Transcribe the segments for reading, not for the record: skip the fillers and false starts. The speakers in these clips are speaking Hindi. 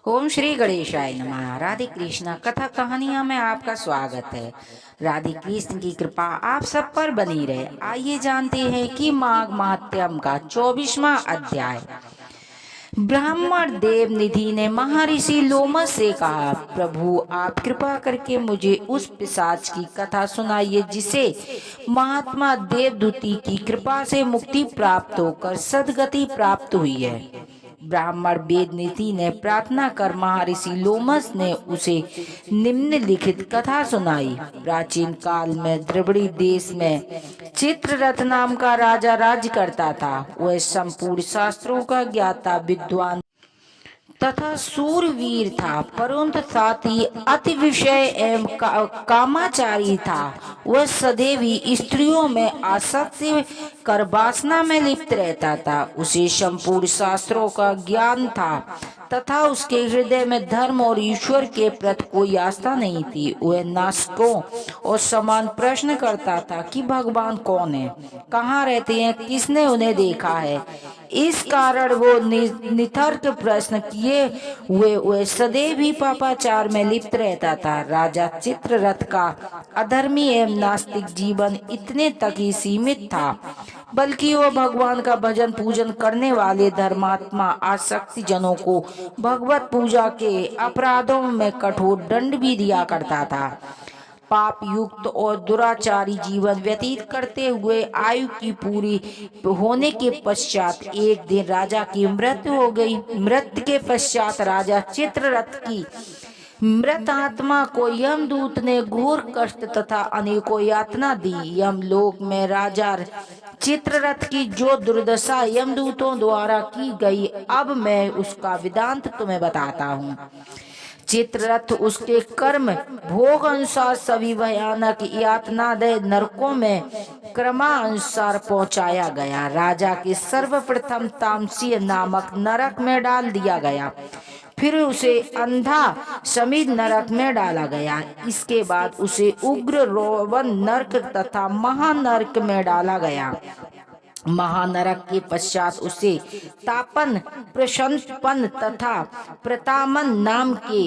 ओम श्री गणेशाय नमः। राधे कृष्णा कथा कहानियां में आपका स्वागत है। राधे कृष्ण की कृपा आप सब पर बनी रहे। आइए जानते हैं कि माघ महात्म्यम का 24वां अध्याय। ब्राह्मण देव निधि ने महर्षि लोमस से कहा, प्रभु आप कृपा करके मुझे उस पिशाच की कथा सुनाइए जिसे महात्मा देवदूती की कृपा से मुक्ति प्राप्त होकर सदगति प्राप्त हुई है। ब्राह्मण वेदनीति ने प्रार्थना कर महर्षि लोमस ने उसे निम्नलिखित कथा सुनाई। प्राचीन काल में द्रविड़ देश में चित्ररथ नाम का राजा राज्य करता था। वह संपूर्ण शास्त्रों का ज्ञाता विद्वान तथा सूरवीर था, परंतु साथ ही अति विषय एवं कामाचारी था। वह सदैव ही स्त्रियों में आसक्ति कर वासना में लिप्त रहता था। उसे संपूर्ण शास्त्रों का ज्ञान था तथा उसके हृदय में धर्म और ईश्वर के प्रति कोई आस्था नहीं थी। वह नास्तिकों और समान प्रश्न करता था कि भगवान कौन है, कहाँ रहते हैं, किसने उन्हें देखा है। इस कारण वो निथर्क प्रश्न किए हुए वह सदैव ही पापाचार में लिप्त रहता था। राजा चित्ररथ का अधर्मी एवं नास्तिक जीवन इतने तक ही सीमित था, बल्कि वह भगवान का भजन पूजन करने वाले धर्मात्मा आसक्ति जनों को भगवत पूजा के अपराधों में कठोर दंड भी दिया करता था। पाप युक्त और दुराचारी जीवन व्यतीत करते हुए आयु की पूरी होने के पश्चात एक दिन राजा की मृत्यु हो गई। मृत्यु के पश्चात राजा चित्ररथ की मृत आत्मा को यमदूत ने घोर कष्ट तथा अनेकों यातना दी। यमलोक में राजा चित्ररथ की जो दुर्दशा यमदूतों द्वारा की गई, अब मैं उसका वेदांत तुम्हें बताता हूँ। चित्ररथ उसके कर्म भोग अनुसार सभी भयानक यातनादय नरकों में क्रमानुसार पहुंचाया गया। राजा के सर्वप्रथम तामसीय नामक नरक में डाल दिया गया, फिर उसे अंधा समित नरक में डाला गया। इसके बाद उसे उग्र रोवन नरक तथा महानरक में डाला गया। महानरक के पश्चात उसे तापन, प्रशंतपन तथा प्रतामन नाम के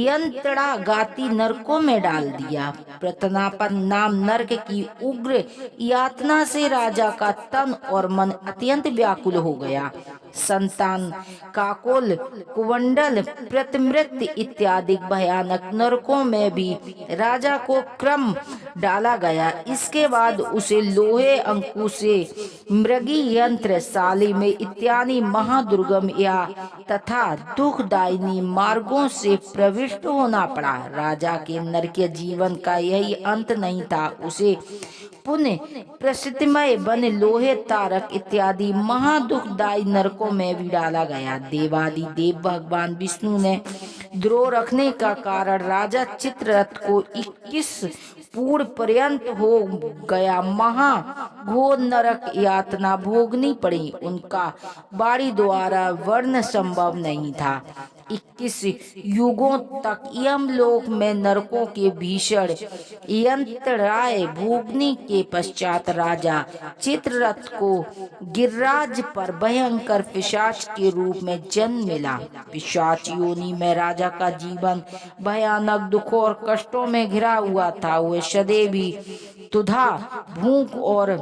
यंत्रणागाती नरकों में डाल दिया। प्रतनापन नाम नरक की उग्र यातना से राजा का तन और मन अत्यंत व्याकुल हो गया। संतान, काकोल, कुवंडल, प्रतिमृत इत्यादि भयानक नरकों में भी राजा को क्रम डाला गया। इसके बाद उसे लोहे, अंकुश से मृगी यंत्र, साली में इत्यादि महादुर्गम या तथा दुखदायिनी मार्गों से प्रविष्ट होना पड़ा। राजा के नरकीय जीवन का यही अंत नहीं था, उसे पुण्य प्रसिद्धमय बन लोहे, तारक इत्यादि महादुखदायी नरकों में भी डाला गया। देवादि देव भगवान विष्णु ने द्रोह रखने का कारण राजा चित्ररथ को 21 पूर्ण पर्यंत हो गया महा घोर नरक यातना भोगनी पड़ी। उनका वाणी द्वारा वर्ण संभव नहीं था। 21 युगों तक यमलोक में नरकों के भीषण यंत्रणाएं भोगने के पश्चात राजा चित्ररथ को गिरिराज पर भयंकर पिशाच के रूप में जन्म मिला। पिशाच योनि में राजा का जीवन भयानक दुखों और कष्टों में घिरा हुआ था। वह सदैव ही क्षुधा, भूख और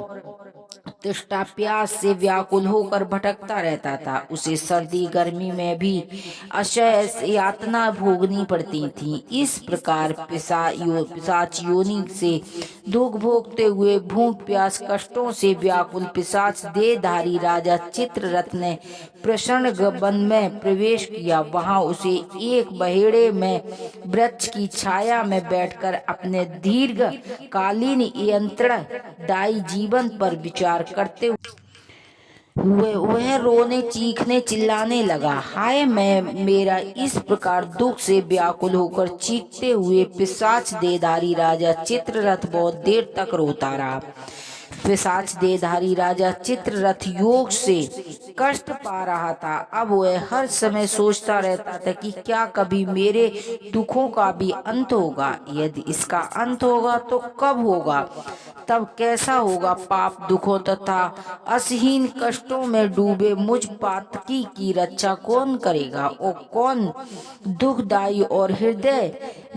तृष्णा प्यास से व्याकुल होकर भटकता रहता था। उसे सर्दी गर्मी में भी असह्य यातना भोगनी पड़ती थी। इस प्रकार पिशाच योनि से दुख भोगते हुए भूख प्यास कष्टों से व्याकुल पिशाच देहधारी राजा चित्ररथ ने प्रसन्न वन में प्रवेश किया। वहां उसे एक बहेड़े में वृक्ष की छाया में बैठकर अपने दीर्घ कालीन यंत्रणादायी जीवन पर विचार करते हुए वह रोने, चीखने, चिल्लाने लगा। हाय, मैं मेरा इस प्रकार दुख से व्याकुल होकर चीखते हुए पिशाच देहधारी राजा चित्ररथ बहुत देर तक रोता रहा। पिशाच देहधारी राजा चित्ररथ योग से कष्ट पा रहा था। अब वह हर समय सोचता रहता था कि क्या कभी मेरे दुखों का भी अंत होगा? यदि इसका अंत होगा तो कब होगा? तब कैसा होगा? पाप दुखों तथा असहीन कष्टों में डूबे मुझ पातकी की रक्षा कौन करेगा और कौन दुखदायी और हृदय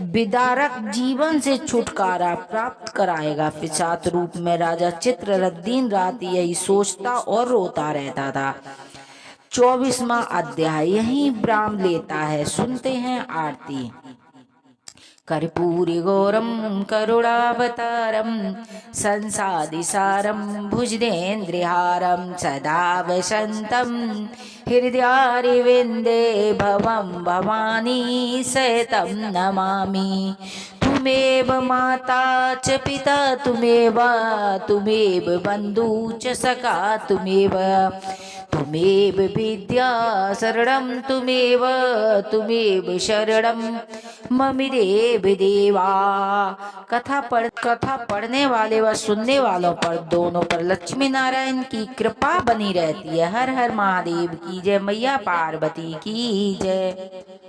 विदारक जीवन से छुटकारा प्राप्त कराएगा? पिशाच रूप में राजा चित्ररथ दिन रात यही सोचता और रोता रहता था। 24वां अध्याय यही विराम लेता है। सुनते हैं आरती। कर्पूरी गौरम करुणावतारम संसादिसारम भुजगेन्द्रहारम सदा वसंतम हृदयारविंदे भवम भवानी सहितं नमामि। तुमेव माता च पिता तुमेव बंधु च सखा तुमेव विद्या शरणं तुमेव शरणं मम देवा। कथा पढ़ने वाले व सुनने वालों पर दोनों पर लक्ष्मी नारायण की कृपा बनी रहती है। हर हर महादेव की जय। मैया पार्वती की जय।